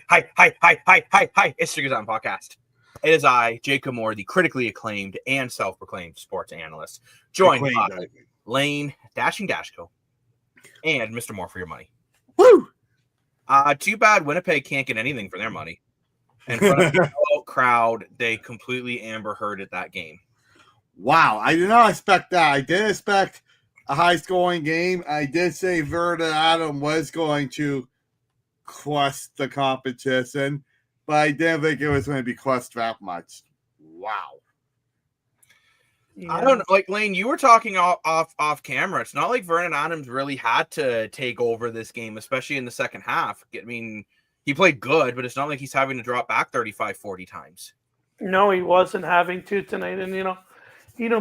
Hi. It's Figures On Podcast. It is I, Jacob Moore, the critically acclaimed and self-proclaimed sports analyst, joined by Lane, Dashing Dashko, and Mr. Moore for your money. Woo! Too bad Winnipeg can't get anything for their money. In front of the crowd, they completely Amber Hearded that game. Wow, I did not expect that. I did expect a high-scoring game. I did say Vernon Adams was going to crush the competition, but I didn't think it was going to be crushed that much. Wow. Yeah. I don't know. Like, Lane, you were talking off camera. It's not like Vernon Adams really had to take over this game, especially in the second half. I mean, he played good, but it's not like he's having to drop back 35, 40 times. No, he wasn't having to tonight. And,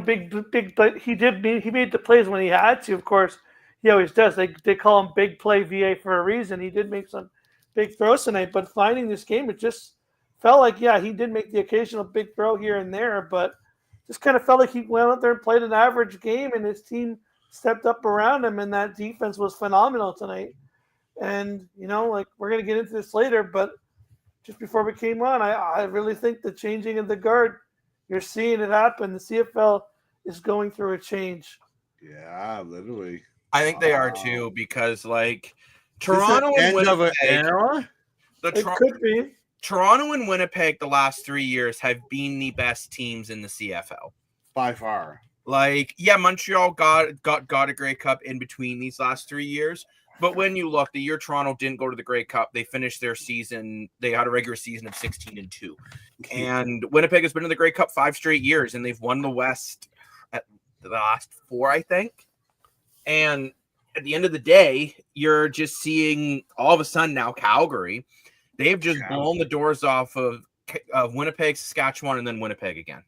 big, but he made the plays when he had to. Of course, he always does. They call him Big Play VA for a reason. He did make some big throws tonight, but finding this game, it just felt like, he did make the occasional big throw here and there, but just kind of felt like he went out there and played an average game, and his team stepped up around him, and that defense was phenomenal tonight. And, we're going to get into this later, but just before we came on, I really think the changing of the guard, you're seeing it happen. The CFL is going through a change. Yeah, literally. I think they are too, because Toronto and Winnipeg, could be. Toronto and Winnipeg the last 3 years have been the best teams in the CFL. By far. Montreal got a Grey Cup in between these last 3 years. But when you look, the year Toronto didn't go to the Grey Cup, they finished their season. They had a regular season of 16-2. And Winnipeg has been in the Grey Cup 5 straight years, and they've won the West at the last 4, I think. And at the end of the day, you're just seeing all of a sudden now Calgary, they've just blown the doors off of Winnipeg, Saskatchewan, and then Winnipeg again.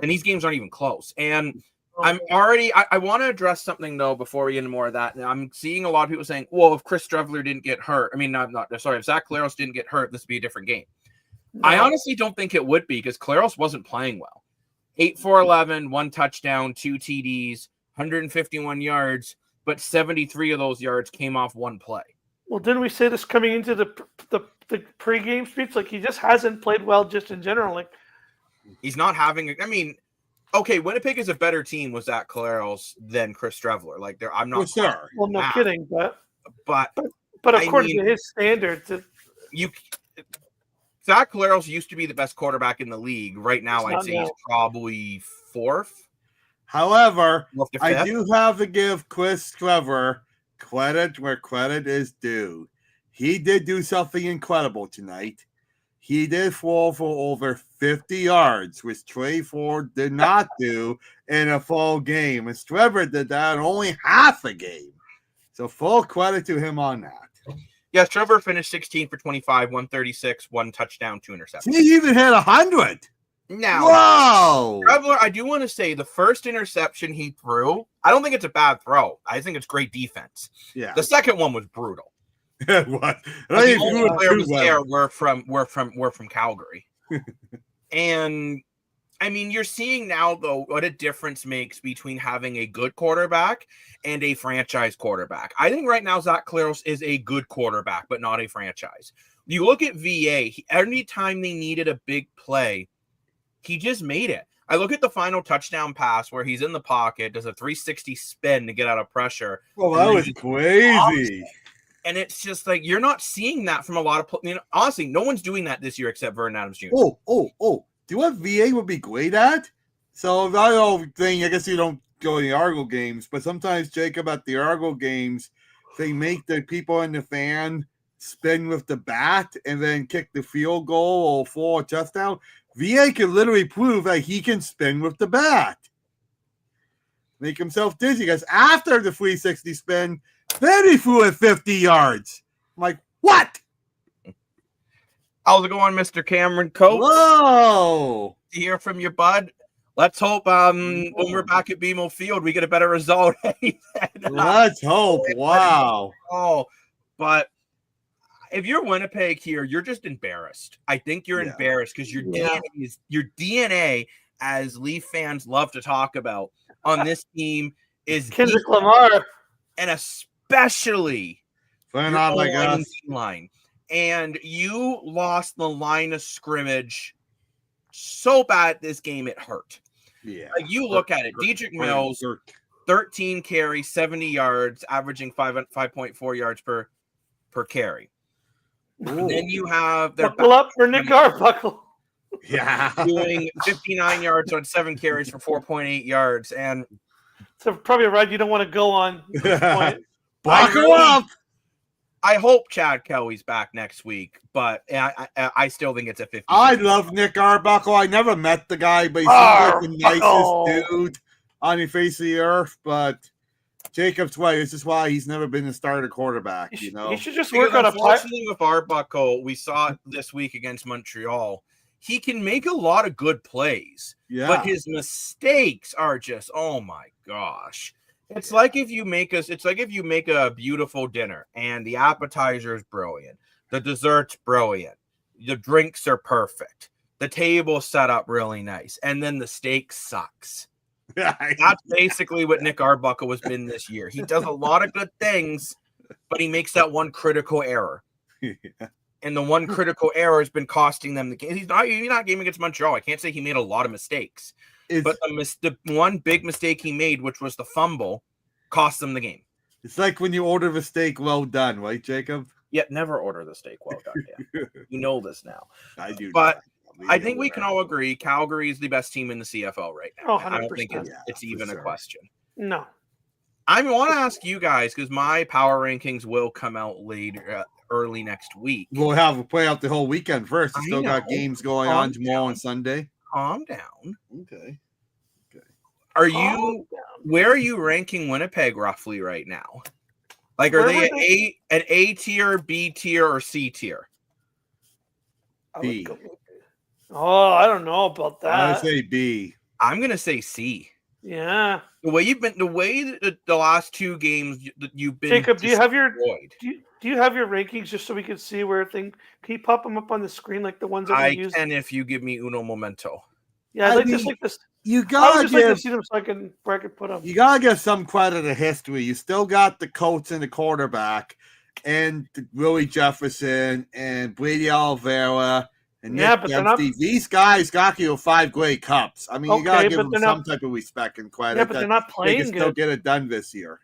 And these games aren't even close. And I want to address something, though, before we get into more of that. Now, I'm seeing a lot of people saying, well, if Chris Streveler didn't get hurt, if Zach Collaros didn't get hurt, this would be a different game. No. I honestly don't think it would be, because Collaros wasn't playing well. 8 for 11, 1 touchdown, 2 TDs, 151 yards, but 73 of those yards came off 1 play. Well, didn't we say this coming into the pregame speech? He just hasn't played well just in general. He's not having okay, Winnipeg is a better team with Zach Collaros than Chris Streveler. I'm not sure. Well, no kidding, but according to his standards, Zach Collaros used to be the best quarterback in the league. Right now, I'd say he's probably 4th. However, I do have to give Chris Streveler credit where credit is due. He did do something incredible tonight. He did fall for over 50 yards, which Trey Ford did not do in a full game. And Streveler did that in only half a game. So full credit to him on that. Yeah, Trevor finished 16 for 25, 136, 1 touchdown, 2 interceptions. He even hit 100. Now, whoa! Streveler, I do want to say the first interception he threw, I don't think it's a bad throw. I think it's great defense. Yeah. The second one was brutal. What? The only players there were from Calgary. And you're seeing now, though, what a difference makes between having a good quarterback and a franchise quarterback. I think right now Zach Collaros is a good quarterback, but not a franchise. You look at VA, every time they needed a big play, he just made it. I look at the final touchdown pass where he's in the pocket, does a 360 spin to get out of pressure. Oh, that was crazy. And it's just you're not seeing that from a lot of honestly, no one's doing that this year except Vernon Adams Jr. Oh. Do you know what VA would be great at? So I don't think, I guess you don't go to the Argo games, but sometimes, Jacob, at the Argo games, they make the people in the fan spin with the bat and then kick the field goal or for a touchdown. VA can literally prove that he can spin with the bat. Make himself dizzy, because after the 360 spin, then he threw it 50 yards. I'm like, what? How's it going, Mr. Cameron Coates? Whoa! To hear from your bud. Let's hope when we're back at BMO Field, we get a better result. Let's hope. Wow. Oh, but if you're Winnipeg here, you're just embarrassed. I think you're embarrassed because your DNA, as Leaf fans love to talk about, on this team is Kendrick Lamar, and especially not like us. Line. and you lost the line of scrimmage so bad this game it hurt. Yeah. Like you look at it, Dedrick Mills, 13 carries, 70 yards, averaging 5.4 yards per carry. And then you have their buckle up for Nick Arbuckle. Yeah. doing 59 yards on 7 carries for 4.8 yards. And so probably a ride you don't want to go on at this point. Buckle up. I hope Chad Kelly's back next week, but I still think it's a 50. I love Nick Arbuckle. I never met the guy, but he seems like the nicest dude on the face of the earth. But Jacob's way, this is why he's never been a starter quarterback, He you know. should just work on a unfortunately with Arbuckle, we saw it this week against Montreal. He can make a lot of good plays, but his mistakes are just, oh my gosh. It's like if you make a beautiful dinner and the appetizer is brilliant, the dessert's brilliant, the drinks are perfect, the table's set up really nice, and then the steak sucks. That's basically what Nick Arbuckle has been this year. He does a lot of good things, but he makes that one critical error. And the one critical error has been costing them the game. He's not game against Montreal. I can't say he made a lot of mistakes. But the one big mistake he made, which was the fumble, cost them the game. It's like when you order the steak well done, right, Jacob? Yeah, never order the steak well done. Yeah. You know this now. I do. But I think we can all agree Calgary is the best team in the CFL right now. Oh, I don't think it's even a question. No. I want to ask you guys, because my power rankings will come out later, early next week. We'll play out the whole weekend first. We still got games going on tomorrow and Sunday. Calm down. Okay. Where are you ranking Winnipeg roughly right now? Like, are they an A tier, B tier, or C tier? B. Oh, I don't know about that. I would say B. I'm gonna say C. Yeah. The way that the last 2 games that you've been, Jacob, do you have your rankings just so we can see where can you pop them up on the screen like the ones that we use? I can if you give me uno momento. Yeah, like this. You gotta like to see them so where I can put them. You gotta give some credit to history. You still got the coach and the quarterback, and Willie Jefferson and Brady Oliveira and Nick Dempsey. These guys got you 5 Grey Cups. I mean, you gotta give them some type of respect and credit. Yeah, but they're not playing good. They can still get it done this year.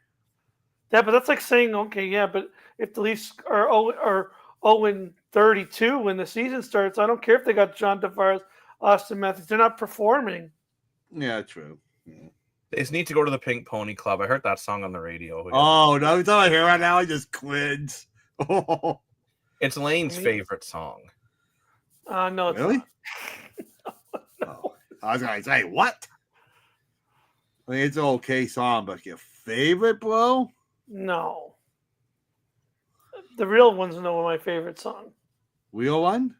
Yeah, but that's like saying, but if the Leafs are 0-32 when the season starts, I don't care if they got John Tavares, Austin Matthews. They're not performing. Yeah, true. Yeah. They just need to go to the Pink Pony Club. I heard that song on the radio. Oh, no, it's all I hear right now. I just cringe. Oh. It's Lane's favorite song. No, it's really? No. I was going to say, what? I mean, it's an okay song, but your favorite, bro? No. The real ones know my favorite song. Real one?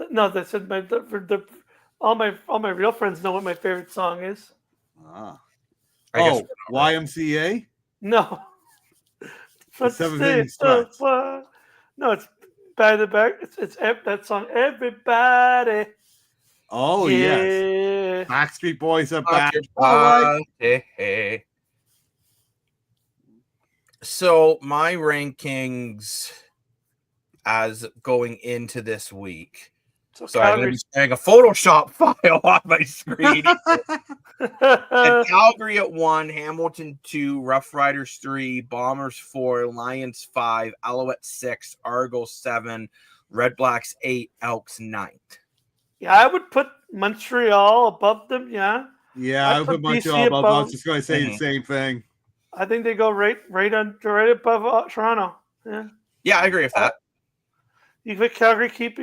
No, that's all my real friends know what my favorite song is. Ah. YMCA? No. No, it's by the back. It's that song. Everybody. Oh yes. Backstreet Boys are back. Hey. So my rankings as going into this week. So I'm going to be sharing a Photoshop file on my screen. And Calgary at 1, Hamilton 2, Rough Riders 3, Bombers 4, Lions 5, Alouettes 6, Argos 7, Red Blacks 8, Elks 9th. Yeah, I would put Montreal above them. Yeah. Yeah, I would put Montreal above. I was just going to say the same thing. I think they go right above Toronto. Yeah. Yeah, I agree with that. You put Calgary keep.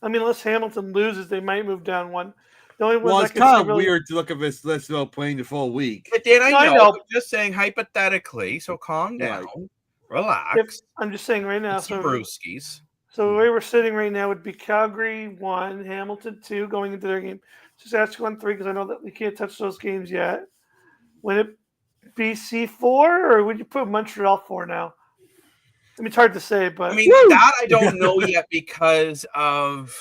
I mean, unless Hamilton loses, they might move down one. The only it's kind of weird to look at this list without playing the full week. But Dan, I know. I'm just saying hypothetically, so calm down, relax. I'm just saying right now. So brewskis. So the way we're sitting right now would be Calgary 1, Hamilton 2 going into their game. Just ask you on 3 because I know that we can't touch those games yet. Would it be C4 or would you put Montreal 4 now? I mean, it's hard to say, but I mean that I don't know yet because of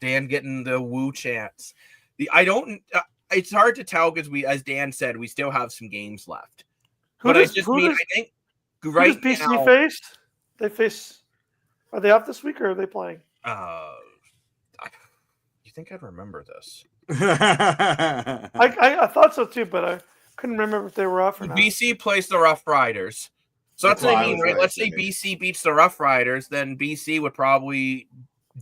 Dan getting the woo chance. It's hard to tell because as Dan said, we still have some games left. I think right now BC face? They face Are they off this week or are they playing? You think I'd remember this? I thought so too, but I couldn't remember if they were off or not. BC plays the Rough Riders. So that's what I mean, right? Let's say BC beats the Rough Riders, then BC would probably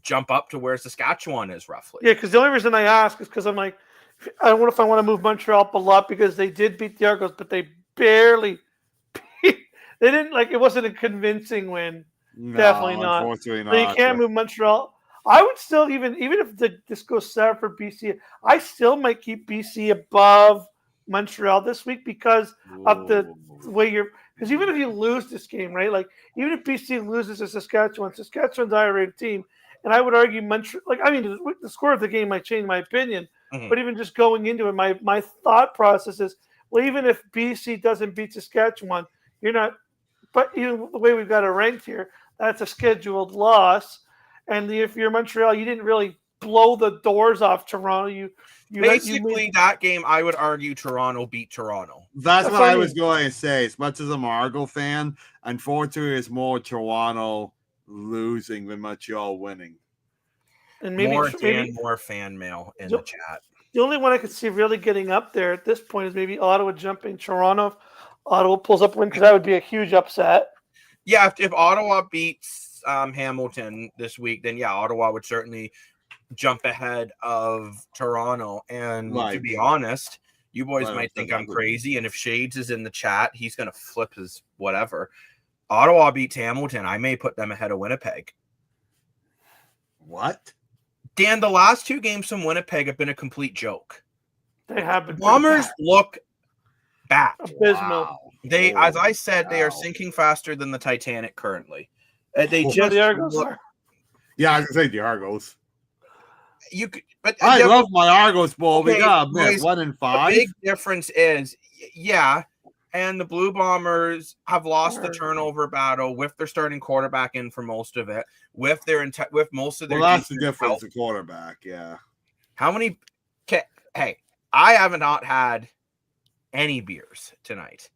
jump up to where Saskatchewan is roughly. Yeah, because the only reason I ask is because I'm like, I don't know if I want to move Montreal up a lot because they did beat the Argos, but they barely beat. They didn't like it wasn't a convincing win. No, Definitely not. Unfortunately So you not. can't move Montreal. I would still even if this goes south for BC, I still might keep BC above Montreal this week because of the way because even if you lose this game, right? Like even if BC loses to Saskatchewan, Saskatchewan's a higher rated team, and I would argue Montreal. Like I mean, the score of the game might change my opinion, but even just going into it, my thought process is, well, even if BC doesn't beat Saskatchewan, you're not. But the way we've got it ranked here, that's a scheduled loss. And if you're Montreal, you didn't really blow the doors off Toronto. You basically that game, I would argue Toronto beat Toronto. That's what I was going to say. As much as I'm an Argo fan, unfortunately, it's more Toronto losing than Montreal winning. And maybe more fan mail in the chat. The only one I could see really getting up there at this point is maybe Ottawa jumping Toronto. If Ottawa pulls up a win, because that would be a huge upset. Yeah, if Ottawa beats Hamilton this week, then yeah, Ottawa would certainly jump ahead of Toronto. And to be honest, you boys might think I'm crazy, and if Shades is in the chat, he's going to flip his whatever. Ottawa beats Hamilton. I may put them ahead of Winnipeg. What? Dan, the last two games from Winnipeg have been a complete joke. They have been. Bombers look bad. Abysmal. Wow. They, as I said, they are sinking faster than the Titanic currently. They just the Argos are. Yeah, I was gonna say the Argos. You could, but I love my Argos bowl. Okay, We got 1-5. The big difference is, yeah, and the Blue Bombers have lost the turnover battle with their starting quarterback in for most of it. With most of their that's the difference. The quarterback, yeah. How many? Hey, I have not had any beers tonight.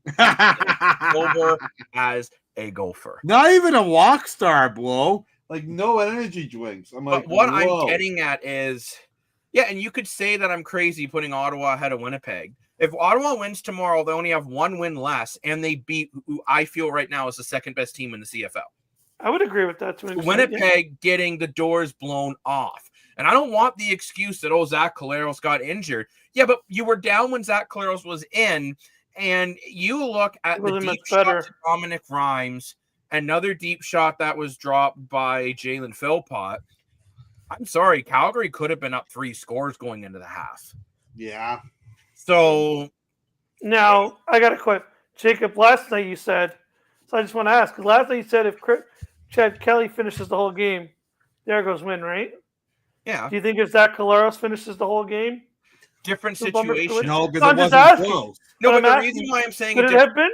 Over as a gopher. Not even a walk star, blow. Like no energy drinks. I'm like, but what I'm getting at is, yeah, and you could say that I'm crazy putting Ottawa ahead of Winnipeg. If Ottawa wins tomorrow, they only have one win less, and they beat who I feel right now is the second best team in the CFL. I would agree with that. Winnipeg getting the doors blown off. And I don't want the excuse that, Zach Collaros got injured. Yeah, but you were down when Zach Collaros was in, and you look at the deep shot to Dominic Rhymes, another deep shot that was dropped by Jalen Philpott. I'm sorry, Calgary could have been up 3 scores going into the half. Yeah. So now I got a question. Jacob, last night you said, so I just want to ask, because last night you said if Chad Kelly finishes the whole game, the Argos win, right? Yeah. Do you think if Zach Collaros finishes the whole game? Different situation. No, because it wasn't close. No, but the reason why I'm saying could it have been?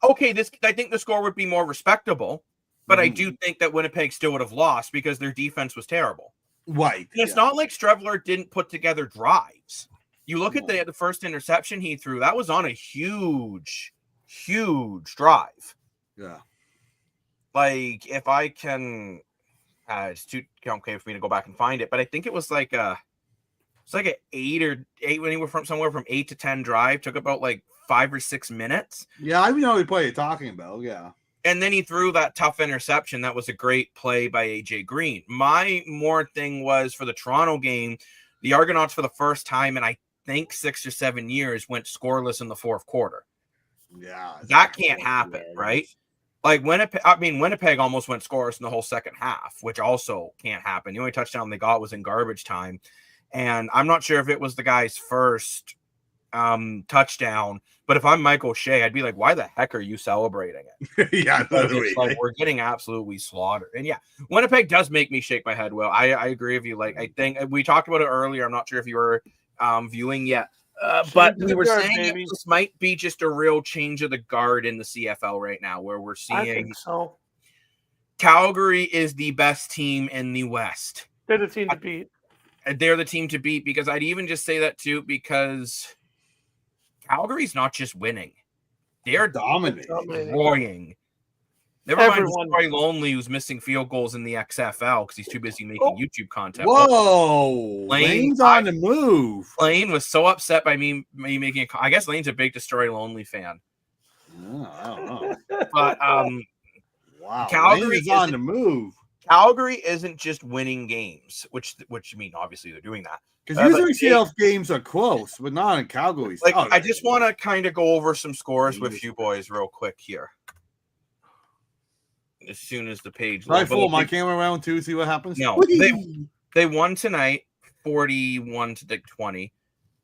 Okay, I think the score would be more respectable, but I do think that Winnipeg still would have lost because their defense was terrible. Right. And it's not like Strevler didn't put together drives. You look at the first interception he threw, that was on a huge drive. Yeah. Like, if I can, it's too complicated for me to go back and find it, but I think it was like an 8 when he went from somewhere from 8 to 10 drive, took about like 5 or 6 minutes. Yeah, I know what you're talking about. Yeah. And then he threw that tough interception. That was a great play by AJ Green. My more thing was for the Toronto game, the Argonauts for the first time in I think 6 or 7 years went scoreless in the fourth quarter. Yeah. That can't happen, right? Like Winnipeg almost went scoreless in the whole second half, which also can't happen. The only touchdown they got was in garbage time. And I'm not sure if it was the guy's first touchdown, but if I'm Michael Shea, I'd be like, why the heck are you celebrating it? Yeah, literally. Like, we're getting absolutely slaughtered. And yeah, Winnipeg does make me shake my head. Well, I agree with you. Like, I think we talked about it earlier. I'm not sure if you were viewing yet. But we were saying this might be just a real change of the guard in the CFL right now, where we're seeing I think so. Calgary is the best team in the West. They're the team to beat. They're the team to beat, because I'd even just say that too, because Calgary's not just winning. They're dominating. Never mind Everyone. Destroy Lonely, who's missing field goals in the XFL because he's too busy making YouTube content. Whoa, Lane's on the move. Lane was so upset by me making I guess Lane's a big Destroy Lonely fan. Oh, I don't know. But wow, Calgary Lane is on the move. Calgary isn't just winning games, which I mean, obviously they're doing that. Because usually CFL games are close, but not in Calgary's. Like, I just want to kind of go over some scores with you boys real quick here. As soon as the page loads. I fool my camera around too, see what happens? No, they won tonight 41-20.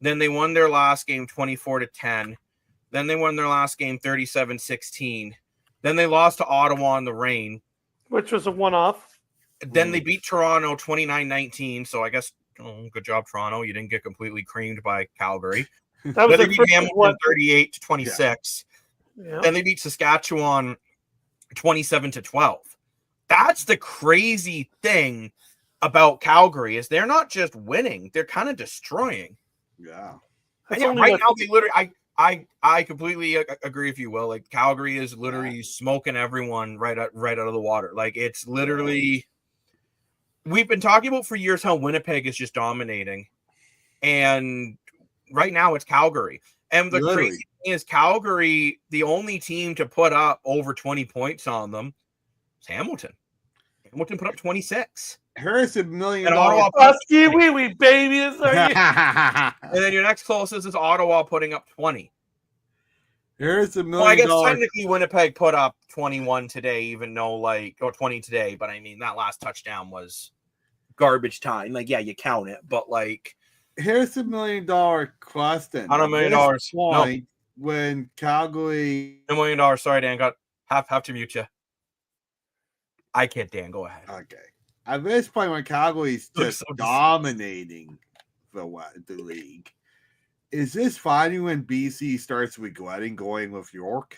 Then they won their last game 24-10. Then they won their last game 37-16. Then they lost to Ottawa in the rain, which was a one-off. Then they beat Toronto 29-19. So I guess good job, Toronto. You didn't get completely creamed by Calgary. That was then they beat Hamilton 38-26. Yeah. Then they beat Saskatchewan 27-12. That's the crazy thing about Calgary is they're not just winning; they're kind of destroying. Yeah. Right now, they literally. I completely agree with you, Will. Like Calgary is literally smoking everyone right out of the water. Like it's literally. We've been talking about for years how Winnipeg is just dominating, and right now it's Calgary. And the crazy thing is, Calgary, the only team to put up over 20 points on them, is Hamilton. Hamilton put up 26. Here's $1 million. And Ottawa baby. And then your next closest is Ottawa putting up 20. Here's $1 million. Well, I guess technically Winnipeg put up 21 today, even though or 20 today. But I mean, that last touchdown was garbage time. Like, yeah, you count it, but like. Here's $1 million question. Not $1 million. No. When Calgary. $1 million. Sorry, Dan. Have to mute you. I can't, Dan. Go ahead. Okay. At this point, when Calgary's just dominating the league, is this finally when BC starts regretting going with York?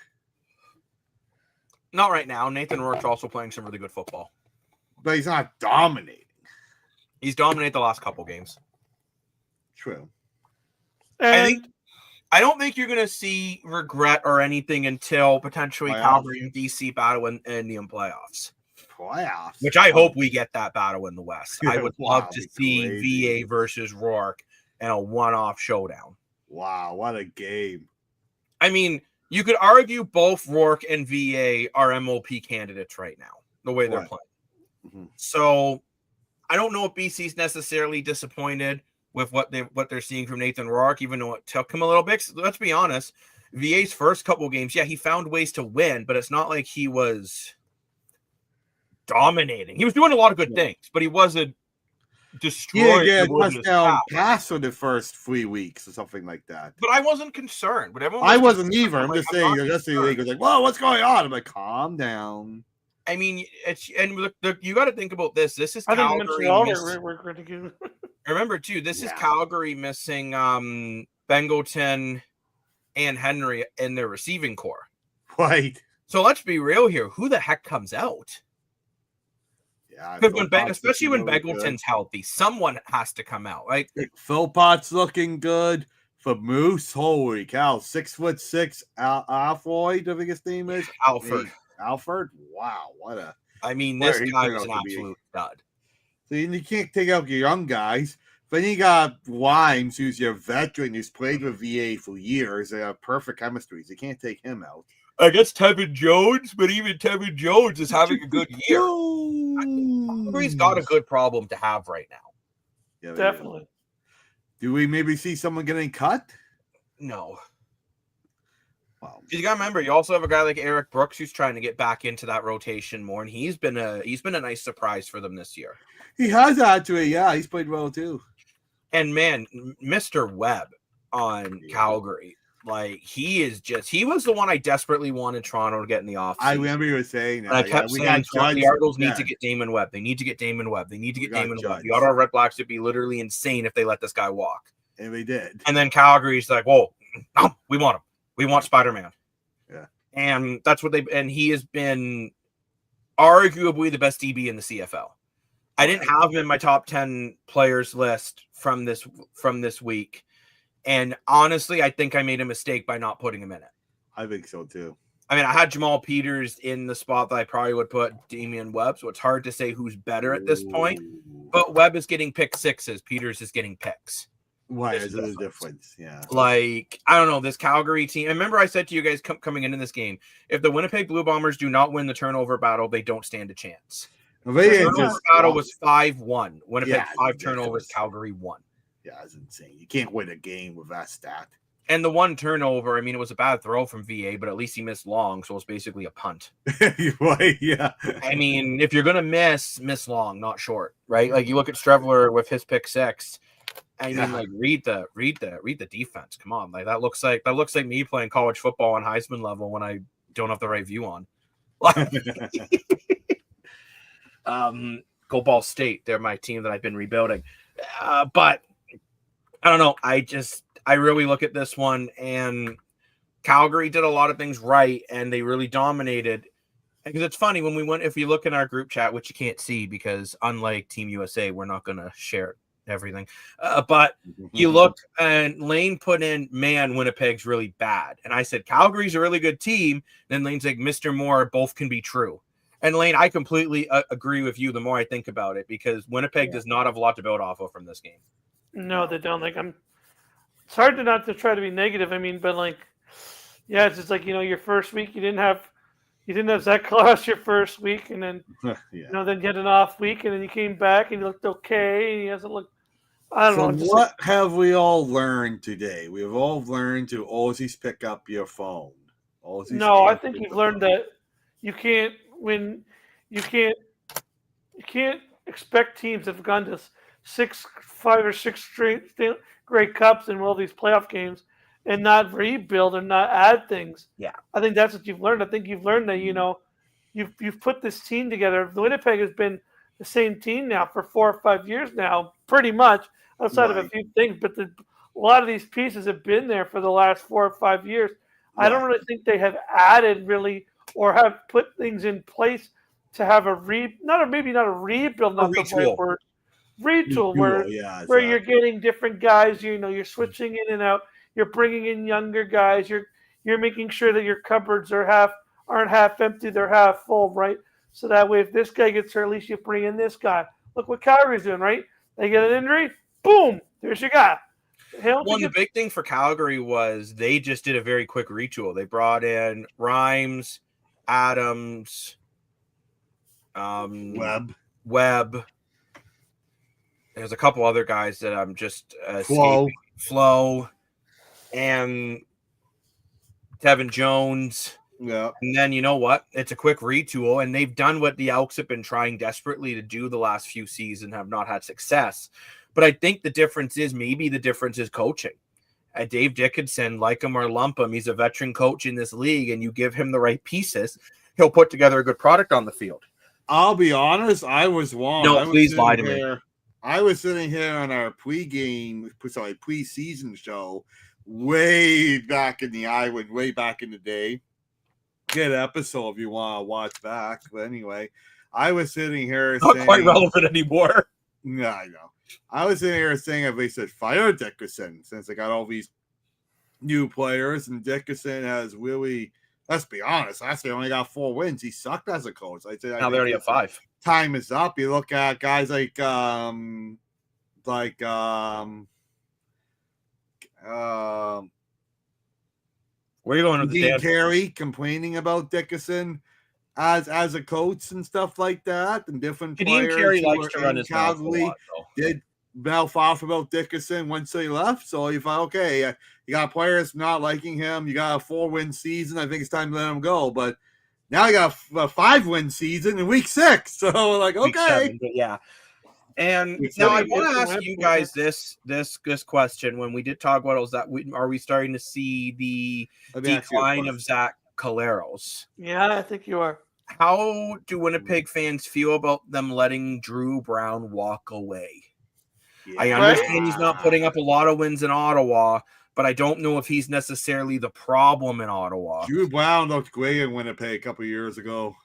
Not right now. Nathan Rourke's also playing some really good football. But he's not dominating. He's dominated the last couple games. True. And I don't think you're going to see regret or anything until potentially Calgary and BC battle in the playoffs. Which I hope we get that battle in the West. I would love to see VA versus Rourke in a one-off showdown. Wow, what a game. I mean, you could argue both Rourke and VA are MOP candidates right now, the way they're playing. Mm-hmm. So I don't know if BC's necessarily disappointed with what they're seeing from Nathan Rourke, even though it took him a little bit. Let's be honest, VA's first couple games, he found ways to win, but it's not like he was dominating. He was doing a lot of good things, but he wasn't destroying. Yeah, touchdown pass for the first 3 weeks or something like that. But I wasn't concerned. But everyone, I wasn't either. I'm just saying. The rest of the league was like, "Whoa, what's going on?" I'm like, "Calm down." I mean, you got to think about this. This is Calgary. Remember too, this is Calgary missing Bengleton and Henry in their receiving core. Right. So let's be real here. Who the heck comes out? Yeah, especially when Bengleton's healthy, someone has to come out. Like Philpott's looking good. For Moose, holy cow, 6'6", Alfred, I think his name is Alfred. Wow, what a! I mean, this guy is an absolute stud. So you can't take out your young guys. Then you got Wimes, who's your veteran, who's played with VA for years. They have perfect chemistry. So you can't take him out. I guess Tevin Jones, but even Tevin Jones is having a good year. Calgary's got a good problem to have right now. Yeah, definitely. Do we maybe see someone getting cut? No. Wow. You gotta remember, you also have a guy like Eric Brooks who's trying to get back into that rotation more, and he's been a nice surprise for them this year. He has actually, yeah. He's played well too. And man, Mr. Webb on Calgary. Like he was the one I desperately wanted Toronto to get in the offseason. I remember you were saying that. And I kept saying the Argos need to get Damon Webb. They need to get Damon Webb. They need to get Damon Webb. The Ottawa Red Blacks would be literally insane if they let this guy walk. And they did. And then Calgary's like, whoa, we want him. We want Spider-Man. Yeah. And that's what he has been arguably the best DB in the CFL. I didn't have him in my top 10 players list from this week. And honestly, I think I made a mistake by not putting him in it. I think so too. I mean, I had Jamal Peters in the spot that I probably would put Damian Webb, so it's hard to say who's better at this point. But Webb is getting pick sixes. Peters is getting picks. Why is it a difference? Yeah. Like, I don't know, this Calgary team. I remember I said to you guys coming into this game, if the Winnipeg Blue Bombers do not win the turnover battle, they don't stand a chance. The turnover battle was 5-1. Winnipeg 5 turnovers, Calgary 1. Yeah, that's insane. You can't win a game with that stat. And the one turnover, I mean, it was a bad throw from VA, but at least he missed long, so it was basically a punt. Right, yeah. I mean, if you're gonna miss long, not short, right? Like you look at Strevler with his pick six. I mean, like read the defense. Come on, like that looks like me playing college football on Heisman level when I don't have the right view on. Go Ball State, they're my team that I've been rebuilding, but I don't know. I really look at this one, and Calgary did a lot of things right, and they really dominated. Because it's funny when we went, if you look in our group chat, which you can't see because unlike Team USA, we're not going to share everything. But you look, and Lane put in, man, Winnipeg's really bad. And I said, Calgary's a really good team. Then Lane's like, Mr. Moore, both can be true. And Lane, I completely agree with you the more I think about it, because Winnipeg does not have a lot to build off of from this game. No, they don't. Like, it's hard not to try to be negative. I mean, but like, yeah, it's just like, your first week, you didn't have Zach Klaus your first week, and then then you had an off week, and then you came back and you looked okay, and he hasn't looked. I don't know. What have we all learned today? We have all learned to always pick up your phone. I think you've learned that you can't win. You can't expect teams that have gone to 5 or 6 straight Grey Cups and all these playoff games and not rebuild and not add things. Yeah, I think that's what you've learned. I think you've learned that you've put this team together. Winnipeg has been the same team now for 4 or 5 years now, pretty much, outside of a few things. But a lot of these pieces have been there for the last 4 or 5 years. I don't really think they have added really or have put things in place to have maybe not a rebuild, not the right word. Retool where you're getting different guys, you're switching in and out, you're bringing in younger guys, you're making sure that your cupboards aren't half empty, they're half full, right? So that way, if this guy gets hurt, at least you bring in this guy. Look what Calgary's doing, right? They get an injury, boom, there's your guy. The big thing for Calgary was they just did a very quick retool. They brought in Rhymes, Adams, Webb. There's a couple other guys that I'm just Flo, and Tevin Jones. Yeah. And then you know what? It's a quick retool, and they've done what the Elks have been trying desperately to do the last few seasons and have not had success. But I think the difference is coaching. Dave Dickinson, like him or lump him, he's a veteran coach in this league, and you give him the right pieces, he'll put together a good product on the field. I'll be honest, I was wrong. No, please lie to me. I was sitting here on our preseason show way back in the day. Good episode if you want to watch back. But anyway, I was sitting here not quite relevant anymore. Yeah, I know. I was sitting here saying if they said fire Dickinson since they got all these new players, and Dickinson has really, let's be honest, last year only got 4 wins. He sucked as a coach. Now they already have 5. Time is up. You look at guys like where are you going with Dean Carey complaining about Dickinson as a coach and stuff like that, and different players. Dean Carey likes to run his mouth a lot, did mouth off about Dickinson once he left. So you thought, okay, you got players not liking him. You got a 4-win season. I think it's time to let him go. But now you got a 5-win season in week 6. So like, okay, 7, yeah. And now I want to ask you guys this question. When we did talk about it, are we starting to see the decline of Zach Collaros? Yeah, I think you are. How do Winnipeg fans feel about them letting Drew Brown walk away? Yeah. I understand he's not putting up a lot of wins in Ottawa, but I don't know if he's necessarily the problem in Ottawa. Drew Brown looked great in Winnipeg a couple of years ago.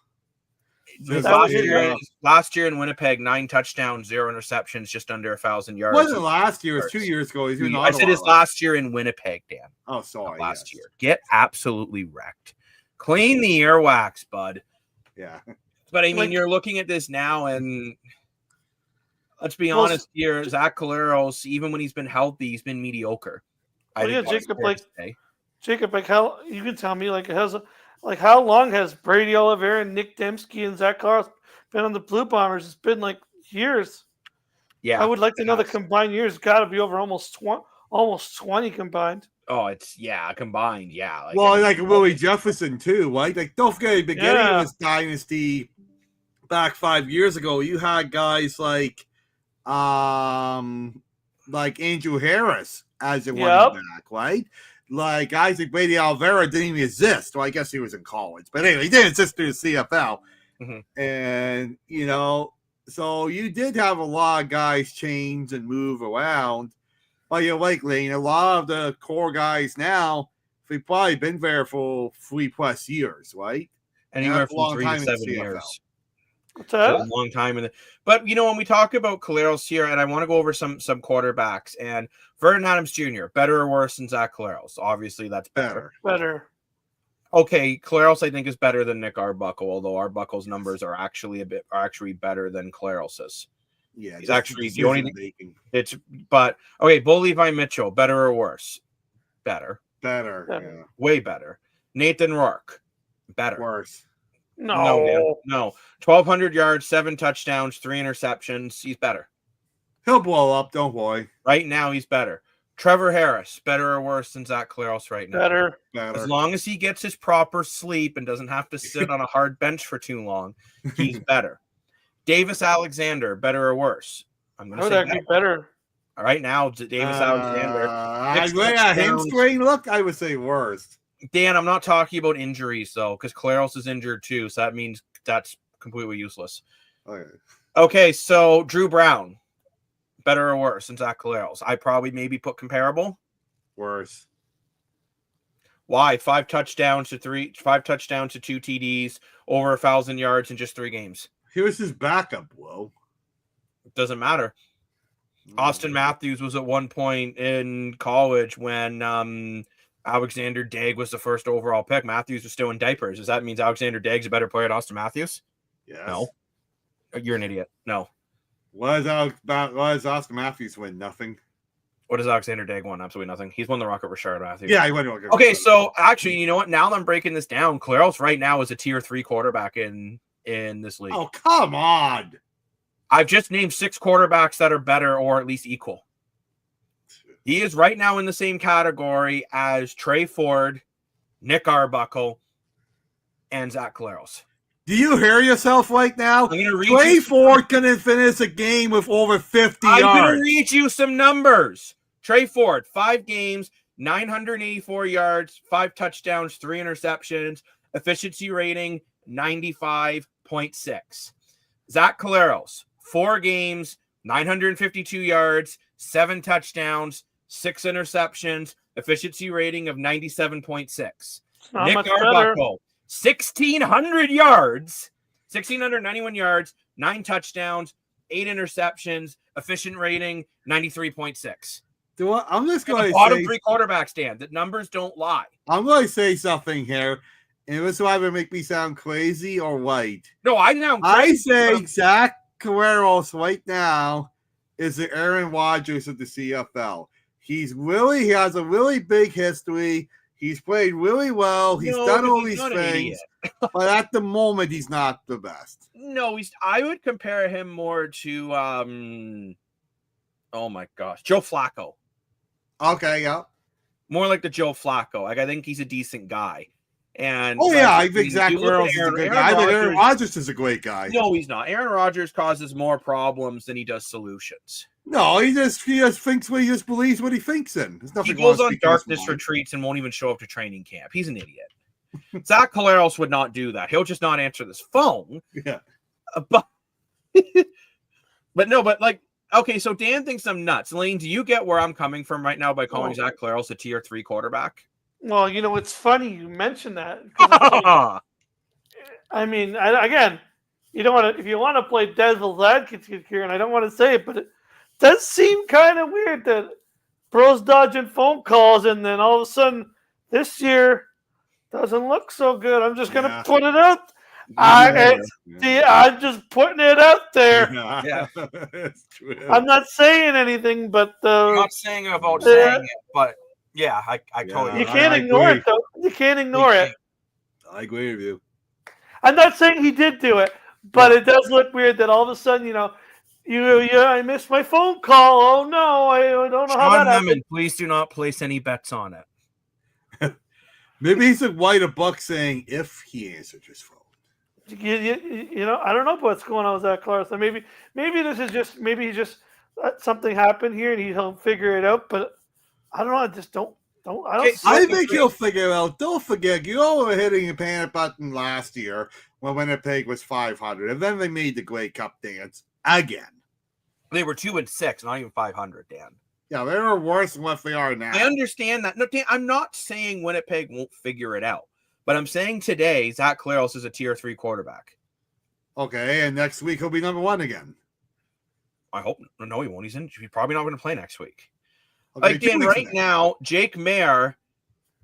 Last year in Winnipeg, 9 touchdowns, 0 interceptions, just under 1,000 yards. It wasn't last year. It was 2 years ago. I said his last year in Winnipeg, Dan. Oh, sorry. Last year. Get absolutely wrecked. Clean the earwax, bud. Yeah. But I mean, Like- you're looking at this now, and let's be honest here. Zach Collaros, even when he's been healthy, he's been mediocre. I think that's fair to say. Jacob, like how you can tell me, like how long has Brady Oliveira, Nick Dembski, and Zach Collaros been on the Blue Bombers? It's been like years. Yeah, I would like to know the has. combined years. Got to be over almost 20 combined. Oh, it's combined. Yeah. Like, Well, I mean, like Willie Jefferson too, right? Like, don't forget the beginning Yeah. of this dynasty back 5 years ago. You had guys like Andrew Harris as a running back, right? Like Isaac Brady Oliveira didn't even exist. Well, I guess he was in college, but anyway, he didn't exist through the CFL. And so you did have a lot of guys change and move around. But you're like Lane, a lot of the core guys now, they've probably been there for 3+ years, right? anywhere That's a long from 3 time to in the 7 CFL. years. What's that? A long time but when we talk about Collaros here, and I want to go over some quarterbacks, and Vernon Adams Jr., better or worse than Zach Collaros? Obviously, that's better. Better. Okay, Collaros I think is better than Nick Arbuckle, although Arbuckle's numbers are actually better than Collaros's. Yeah, He's just actually the only making. but okay, Bo Levi Mitchell, better or worse? Better. Better. Better. Way better. Nathan Rourke, better. Worse. No. man. No. 1,200 yards, 7 touchdowns, 3 interceptions. He's better. He'll blow up, don't worry. Right now, he's better. Trevor Harris, better or worse than Zach Collaros right now? Better. As long as he gets his proper sleep and doesn't have to sit on a hard bench for too long, he's better. Davis Alexander, better or worse? I'm going to say Actually better. All right, now Davis Alexander. Him screen look, I would say worst. Dan, I'm not talking about injuries, though, because Collaros is injured, too, so that means that's completely useless. Okay, so Drew Brown, better or worse than Zach Collaros? I probably maybe put comparable. Worse. Why? 5 touchdowns to 2 TDs, over 1,000 yards in just 3 games. Here's his backup, Will. Doesn't matter. Austin Matthews was at one point in college when Alexander Daigle was the first overall pick. Matthews was still in diapers. Does that mean Alexander Daigle's a better player than Austin Matthews? Yes. No. You're an idiot. No. What does Austin Matthews win? Nothing. What does Alexander Daigle win? Absolutely nothing. He's won the Rocket Rashard Matthews. Yeah, he won. Okay, so actually, you know what? Now that I'm breaking this down, Collaros right now is a tier 3 quarterback in this league. Oh, come on. I've just named 6 quarterbacks that are better or at least equal. He is right now in the same category as Trey Ford, Nick Arbuckle, and Zach Collaros. Do you hear yourself right now? Trey Ford couldn't finish a game with over 50 yards. I'm going to read you some numbers. Trey Ford, 5 games, 984 yards, 5 touchdowns, 3 interceptions, efficiency rating 95.6. Zach Collaros, 4 games, 952 yards, 7 touchdowns, 6 interceptions, efficiency rating of 97.6. Nick Arbuckle, 1,600 yards, 1,691 yards, 9 touchdowns, 8 interceptions, efficient rating 93.6. I'm just going to bottom 3 quarterbacks, Dan. The numbers don't lie. I'm going to say something here, and this will either make me sound crazy or right. No, I sound crazy. I say Zach Collaros right now is the Aaron Rodgers of the CFL. He has a really big history. He's played really well. He's done all these things, but at the moment, he's not the best. No, I would compare him more to, oh my gosh, Joe Flacco. Okay, yeah. More like the Joe Flacco. Like, I think he's a decent guy. And I think Zach Collaros is a good guy. But Aaron Rodgers is a great guy. No, he's not. Aaron Rodgers causes more problems than he does solutions. No, he just thinks what he just believes what he thinks in. There's nothing. He goes on darkness retreats and won't even show up to training camp. He's an idiot. Zach Collaros would not do that. He'll just not answer this phone. Yeah. But like, okay, so Dan thinks I'm nuts. Lane, do you get where I'm coming from right now by calling Zach Collaros a tier 3 quarterback? Well, it's funny you mentioned that. I mean, again, you don't want to. If you want to play devil's advocate here, and I don't want to say it, but it does seem kind of weird that bro's dodging phone calls, and then all of a sudden this year Doesn't look so good. I'm just gonna Yeah. put it out. Yeah. I'm just putting it out there. Yeah. That's true. I'm not saying anything, but I'm not saying about Yeah. saying it, but yeah, I totally. you I can't ignore agree. it, though. You can't ignore it. I agree with you. I'm not saying he did do it, but No. it does look weird that all of a sudden, I missed my phone call. Oh no, I don't know how Sean that happened. Lemon, please do not place any bets on it. Maybe he should write a book saying if he answered his phone. I don't know what's going on with Zach Clarkson. Maybe this is just he's just something happened here and he'll figure it out. But I don't know. I just don't. I don't. Okay, see I it. think he'll figure it out. Don't forget, you all were hitting a panic button last year when Winnipeg was 500, and then they made the Grey Cup dance again. They were 2-6, not even 500, Dan. Yeah, they were worse than what they are now. I understand that. No, Dan, I'm not saying Winnipeg won't figure it out, but I'm saying today Zach Claros is a tier 3 quarterback. Okay, and next week he'll be number 1 again. I hope. No, he won't. He's probably not going to play next week. Okay, Like Dan, right now, Jake Mayer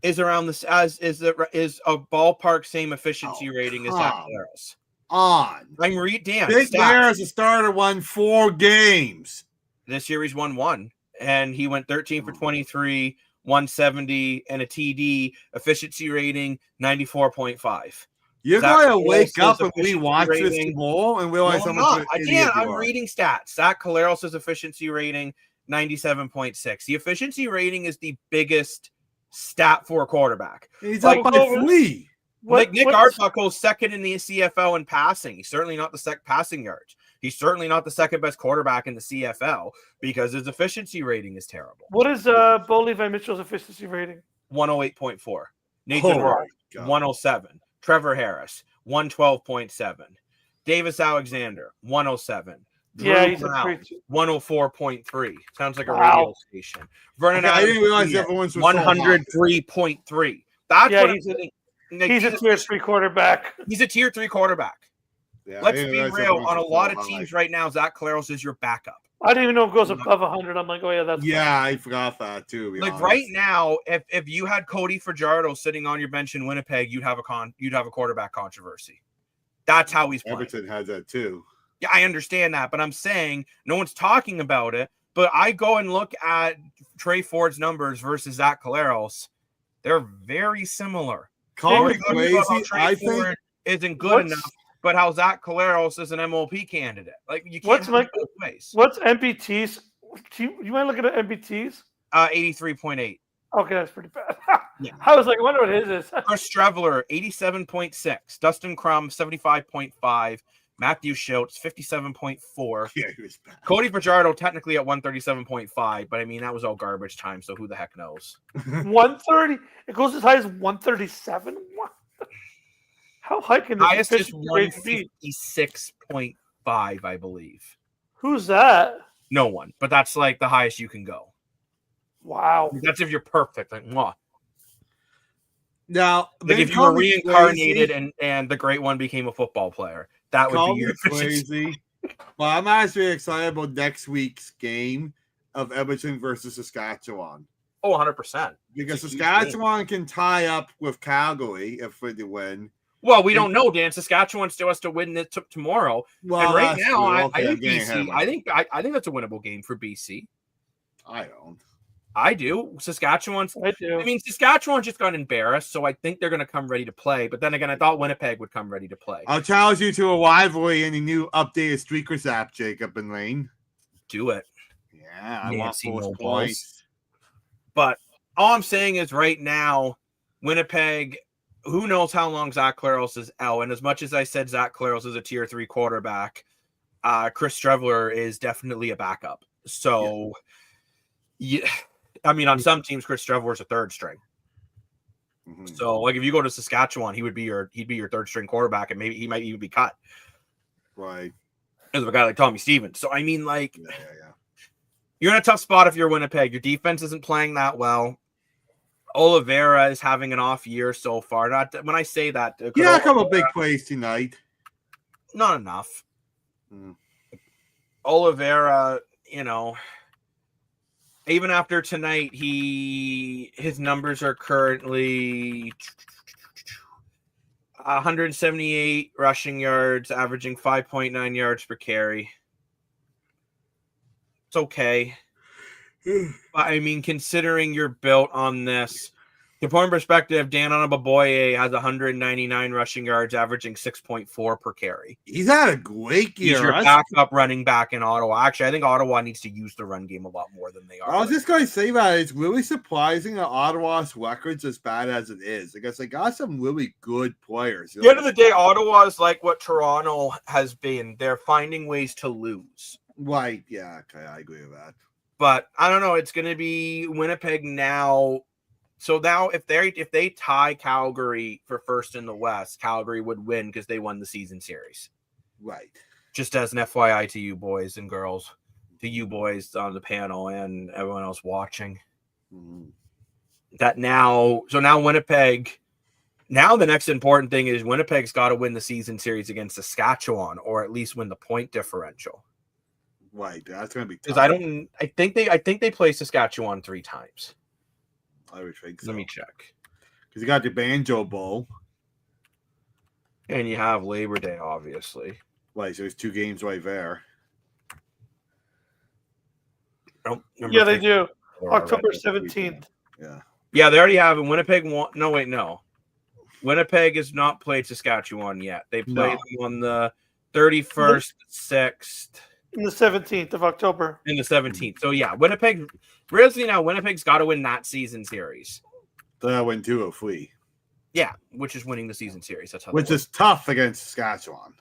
is around this is a ballpark same efficiency rating as Zach Claros. I'm Dan. Jake Mayer as a starter won 4 games. This year he's won 1, and he went 13 for 23, 170, and a TD. Efficiency rating 94.5. You're going to wake up and rewatch this tomorrow and realize how much I'm reading stats. Zach Claros' efficiency rating 97.6. The efficiency rating is the biggest stat for a quarterback. He's up by 3. Nick Artuck goes second in the CFL in passing. He's certainly not the passing yards. He's certainly not the second best quarterback in the CFL because his efficiency rating is terrible. What is Bo Levi Mitchell's efficiency rating? 108.4. Nathan Rowe, 107. Trevor Harris, 112.7. Davis Alexander, 107. Drew Brown, 104.3. Sounds like a radio station. Vernon Adams, I didn't realize everyone's 103.3. That's what he's a tier 3 quarterback. He's a tier 3 quarterback. Yeah, let's be real. On a lot of teams right now, Zach Claros is your backup. I didn't even know it goes above 100. I'm like, oh yeah, that's fine. I forgot that too. Like right now, if you had Cody Fajardo sitting on your bench in Winnipeg, you'd have a quarterback controversy. That's how he's playing. Everton has that too. Yeah, I understand that, but I'm saying no one's talking about it. But I go and look at Trey Ford's numbers versus Zach Claros. They're very similar. Call me crazy. I think Ford isn't good enough. But how Zach Claros is an MLP candidate. Like you can't have it both ways. What's MPTs? You might look at MPTs? 83.8. Okay, that's pretty bad. Yeah. I was like, I wonder what his is. Chris Streveler, 87.6. Dustin Crum, 75.5. Matthew Schultz, 57.4. Yeah, he was bad. Cody Fajardo, technically at 137.5, but I mean, that was all garbage time, so who the heck knows? 130? It goes as high as 137? What? How high can this highest is 156.5, I believe. Who's that? No one, but that's like the highest you can go. Wow. That's if you're perfect. Like, mwah. Now, like if you were reincarnated and the great one became a football player, that would be your crazy. Well, I'm actually excited about next week's game of Edmonton versus Saskatchewan. Oh, 100%. Because Saskatchewan can tie up with Calgary if they win. Well, we don't know, Dan. Saskatchewan still has to win this tomorrow. Well, and right now, I think BC. I think that's a winnable game for BC. I don't. I do. Saskatchewan's. I do. I mean, Saskatchewan just got embarrassed, so I think they're going to come ready to play. But then again, I thought Winnipeg would come ready to play. I'll challenge you to a rivalry in the new updated Streakers app, Jacob and Lane. Do it. Yeah, I want those points. But all I'm saying is, right now, Winnipeg. Who knows how long Zach Claros is out? And as much as I said Zach Claros is a tier 3 quarterback, Chris Streveler is definitely a backup. So, yeah, I mean, on some teams, Chris Streveler is a third string. Mm-hmm. So, like, if you go to Saskatchewan, he'd be your third string quarterback, and maybe he might even be cut. Right. As a guy like Tommy Stevens. So, I mean, like, you're in a tough spot if you're Winnipeg. Your defense isn't playing that well. Oliveira is having an off year so far. Not when I say that. Yeah, a couple big plays tonight. Not enough. Oliveira, even after tonight, his numbers are currently 178 rushing yards, averaging 5.9 yards per carry. It's okay. But I mean, considering you're built on this, to put in perspective, Dan Anababoye has 199 rushing yards, averaging 6.4 per carry. He's had a great year. He's your backup running back in Ottawa. Actually, I think Ottawa needs to use the run game a lot more than they are. I was just going to say that it's really surprising that Ottawa's record's as bad as it is. Because they got some really good players. At the end of the day, Ottawa is like what Toronto has been. They're finding ways to lose. Right. Yeah. Okay. I agree with that. But I don't know. It's going to be Winnipeg now. So now if they tie Calgary for first in the West, Calgary would win because they won the season series. Right. Just as an FYI to you boys and girls, to you boys on the panel and everyone else watching. Mm-hmm. Now Winnipeg, now the next important thing is Winnipeg's got to win the season series against Saskatchewan, or at least win the point differential. Right. That's going to be tough. Because I think they play Saskatchewan 3 times. I would think so. Let me check. Because you got the Banjo Bowl. And you have Labor Day, obviously. Right, so there's 2 games right there. Yeah, they do. October 17th. Yeah. Yeah, they already have. And Winnipeg won. No, wait, no. Winnipeg has not played Saskatchewan yet. They played them on the 31st, 6th. In the 17th of October. In the 17th. So, yeah, Winnipeg. Really now, Winnipeg's got to win that season series. They'll win 2 of 3. Yeah, which is winning the season series. That's how. Which is tough against Saskatchewan.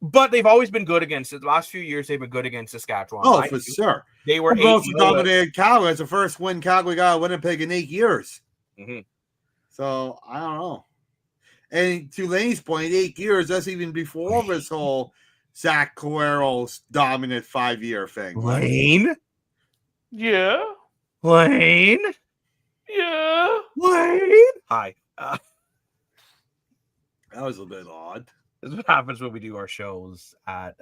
But they've always been good against it. The last few years, they've been good against Saskatchewan. Oh, for sure. They were also dominated Calgary. It's the first win Calgary got at Winnipeg in 8 years. Mm-hmm. So, I don't know. And to Lane's point, 8 years, that's even before this whole Zach Collaro's dominant 5-year thing. Lane? Yeah. Lane? Yeah. Lane? Hi. That was a bit odd. This is what happens when we do our shows at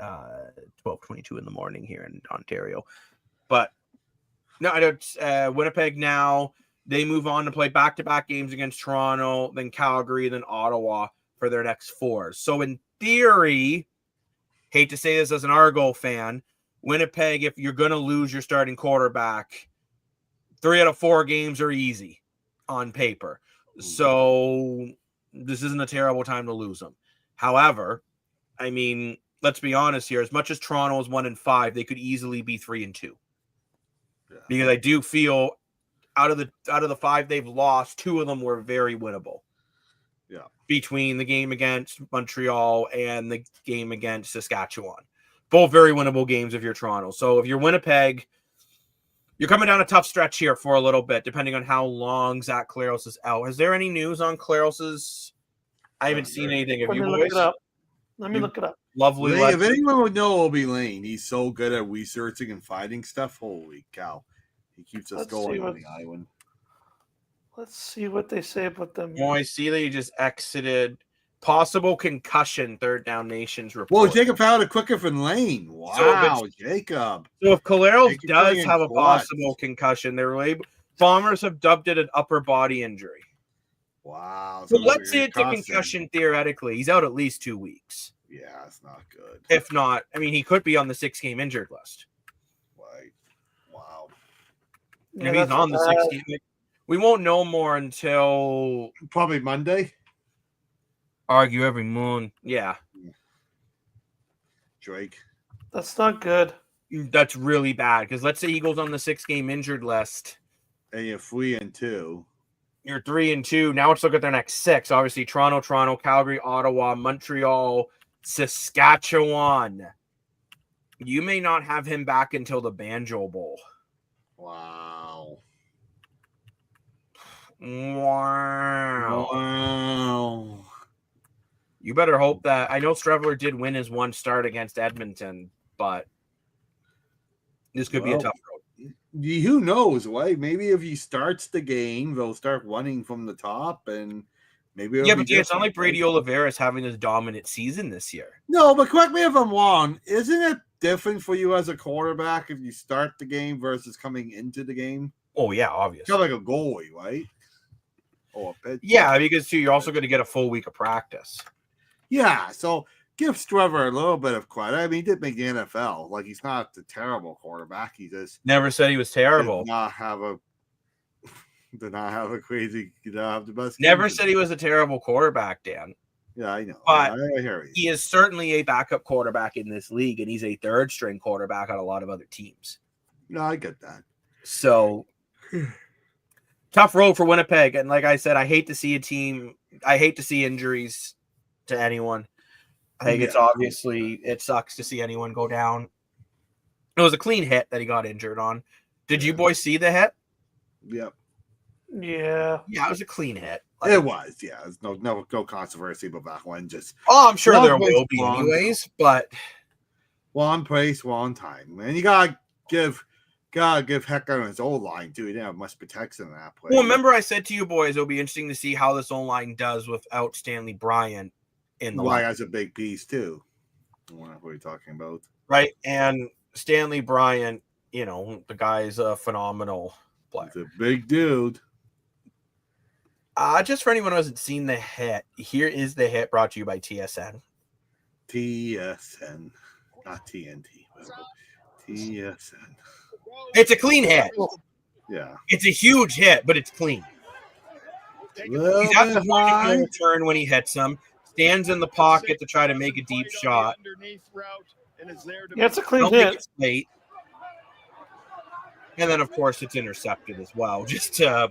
12:22 in the morning here in Ontario. But no, I don't. Winnipeg now, they move on to play back-to-back games against Toronto, then Calgary, then Ottawa for their next 4. So in theory, hate to say this as an Argo fan, Winnipeg, if you're going to lose your starting quarterback, 3 out of 4 games are easy on paper. So this isn't a terrible time to lose them. However, I mean, let's be honest here. As much as Toronto is 1-5, they could easily be 3-2. Yeah. Because I do feel out of the 5 they've lost, 2 of them were very winnable. Yeah. Between the game against Montreal and the game against Saskatchewan. Both very winnable games if you're Toronto. So if you're Winnipeg, you're coming down a tough stretch here for a little bit, depending on how long Zach Collaros is out. Is there any news on Collaros's? I haven't seen anything. Have you boys? Let me look it up. Lovely. Lane, if anyone would know, it'll be Lane. He's so good at researching and finding stuff. Holy cow. He keeps us going on the island. Let's see what they say about them. Oh, I see that he just exited. Possible concussion, Third Down Nation's report. Whoa, Jacob found it quicker than Lane. Wow, Jacob. So if Collaros does have a possible concussion, Bombers have dubbed it an upper body injury. Wow. So let's say it's a concussion theoretically. He's out at least 2 weeks. Yeah, it's not good. If not, I mean, he could be on the 6-game injured list. Right. Wow. Yeah, if he's on the 6-game, we won't know more until probably Monday. Argue every moon. Yeah. Drake. That's not good. That's really bad because let's say he goes on the 6-game injured list. And you're 3-2. You're 3-2. Now let's look at their next 6. Obviously, Toronto, Calgary, Ottawa, Montreal, Saskatchewan. You may not have him back until the Banjo Bowl. Wow. You better hope that. I know Streveler did win his 1 start against Edmonton, but this could be a tough road. Who knows, right? Maybe if he starts the game, they'll start running from the top, and maybe but it's not like Brady Oliveira is having this dominant season this year. No, but correct me if I'm wrong. Isn't it different for you as a quarterback if you start the game versus coming into the game? Oh yeah, obviously. Kind of like a goalie, right? or pitch. Yeah, because too, you're also going to get a full week of practice. Yeah, so give Trevor a little bit of credit. I mean, he did make the NFL. Like, he's not a terrible quarterback. He just Never said he was terrible. did not have a crazy. Did not have the best. Never said he was a terrible quarterback, Dan. Yeah, I know. But I hear you. he is certainly a backup quarterback in this league, and he's a third string quarterback on a lot of other teams. No, I get that. So tough road for Winnipeg. And like I said, I hate to see injuries to anyone. I think it's obviously, it sucks to see anyone go down. It was a clean hit that he got injured on. Did you boys see the hit? Yep. Yeah. Yeah, it was a clean hit. It was, yeah. There's no controversy about that one. Just I'm sure there will be anyways, but one place, one time. And you gotta give Hecker his old line too. He didn't have much protection in that play. Well, remember I said to you boys, it'll be interesting to see how this O-line does without Stanley Bryant in the line. That's a big piece too. What are you talking about? Right, and Stanley Bryant, the guy's a phenomenal player. He's a big dude. Just for anyone who hasn't seen the hit, here is the hit brought to you by TSN. TSN, not TNT. TSN. It's a clean hit. Yeah. It's a huge hit, but it's clean. He's at the point of no return when he hits him. Stands in the pocket to try to make a deep shot. Yeah, it's a clean hit. It's late. And then, of course, it's intercepted as well. Just to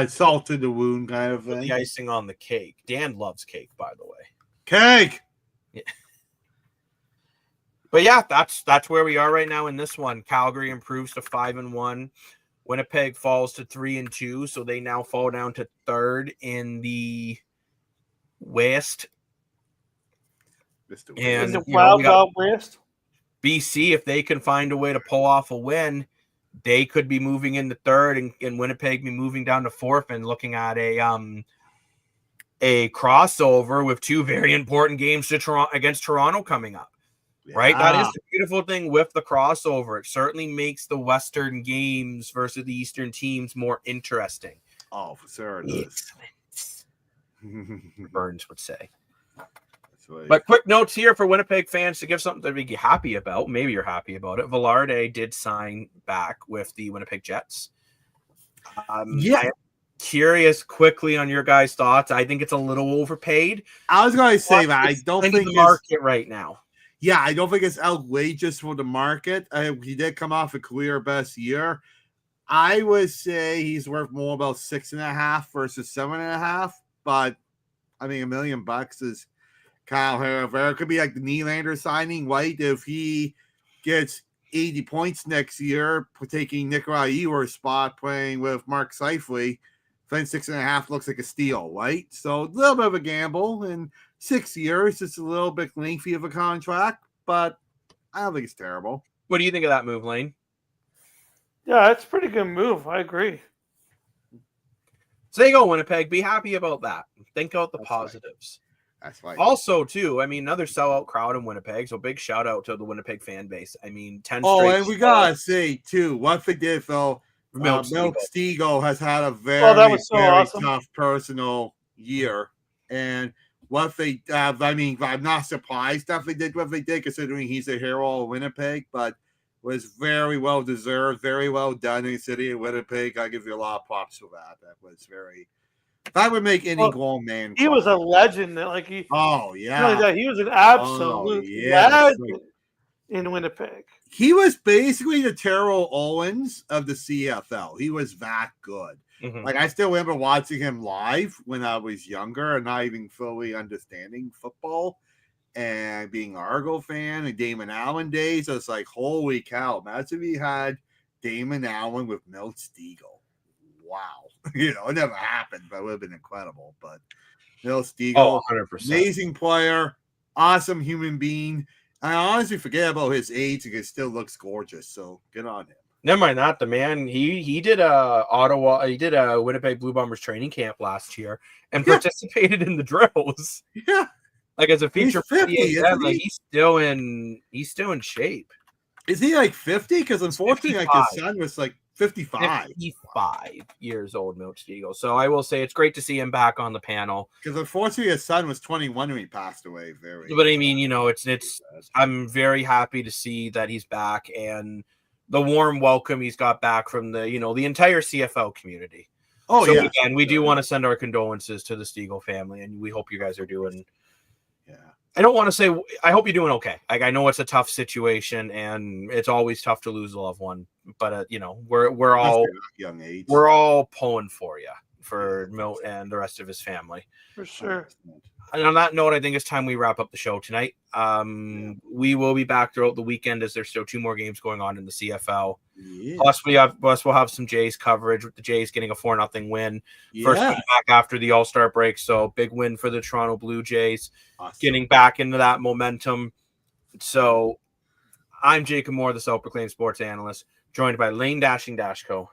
salt in the wound kind of thing. The icing on the cake. Dan loves cake, by the way. Cake! Yeah. But yeah, that's where we are right now in this one. Calgary improves to 5-1. Winnipeg falls to 3-2, so they now fall down to third in the West. And in the Wild West. BC, if they can find a way to pull off a win, they could be moving into third, and Winnipeg be moving down to fourth and looking at a crossover with two very important games against Toronto coming up. Right? That is the beautiful thing with the crossover. It certainly makes the Western games versus the Eastern teams more interesting. Oh, for sure it is. Burns would say. But quick notes here for Winnipeg fans to give something to be happy about. Maybe you're happy about it. Velarde did sign back with the Winnipeg Jets. I'm curious quickly on your guys' thoughts. I think it's a little overpaid. I was going to say that. I don't think the market right now. Yeah, I don't think it's outrageous for the market. He did come off a career best year. I would say he's worth more about 6.5 versus 7.5. But I mean, $1 million is Kyle Herrera. It could be like the Nylander signing, right? If he gets 80 points next year, taking Nikolai Ehlers' spot, playing with Mark Seifley, then 6.5 looks like a steal, right? So a little bit of a gamble, and 6 years, it's a little bit lengthy of a contract, but I don't think it's terrible. What do you think of that move, Lane? Yeah, it's a pretty good move. I agree. So there you go, Winnipeg. Be happy about that. Think out the positives. That's right. Also, too, I mean, another sellout crowd in Winnipeg. So big shout out to the Winnipeg fan base. I mean, 10 straight. Oh, and we gotta say too, what they did, though. Milt Stegall has had a very awesome. tough personal year, and what they have. I mean, I'm not surprised that they did what they did, considering he's a hero of Winnipeg, but was very well deserved, very well done in the city of Winnipeg. I give you a lot of props for that. That would make any grown man cry. He was a legend. He was an absolute legend in Winnipeg. He was basically the Terrell Owens of the CFL. He was that good. Mm-hmm. Like, I still remember watching him live when I was younger and not even fully understanding football, and being an Argo fan and Damon Allen days. I was like, holy cow, imagine if we had Damon Allen with Milt Stegall. Wow. It never happened, but it would have been incredible. But Milt Stegall, 100%. Amazing player, awesome human being. I honestly forget about his age, and he still looks gorgeous. So good on him. Never mind that. The man, he did a Winnipeg Blue Bombers training camp last year and participated in the drills. Yeah, like as a feature. He's 50, like he's still in shape. Is he like 50? Because unfortunately, like his son was like 55. 55 years old, Milt Stegall. So I will say it's great to see him back on the panel. Because unfortunately, his son was 21 when he passed away. But I mean, it's I'm very happy to see that he's back and the warm welcome he's got back from the entire CFL community. Oh, so yeah. Again, we do want to send our condolences to the Stegall family, and we hope you guys are doing. Yeah. I don't want to say I hope you're doing okay. Like, I know it's a tough situation, and it's always tough to lose a loved one. But we're all young age. We're all pulling for you, for Milt and the rest of his family. For sure. And on that note, I think it's time we wrap up the show tonight. We will be back throughout the weekend as there's still 2 more games going on in the CFL. Yeah. Plus we'll have some Jays coverage with the Jays getting a 4-0 win. First win back after the All-Star break. So big win for the Toronto Blue Jays, getting back into that momentum. So I'm Jacob Moore, the self-proclaimed sports analyst, joined by Lane Dashing Dashco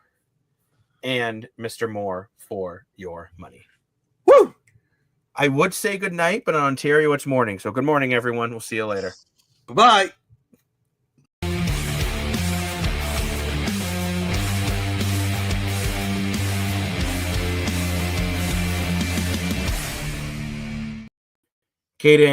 and Mr. Moore for your money. Woo! I would say good night, but in Ontario it's morning. So good morning, everyone. We'll see you later. Bye-bye. Katie.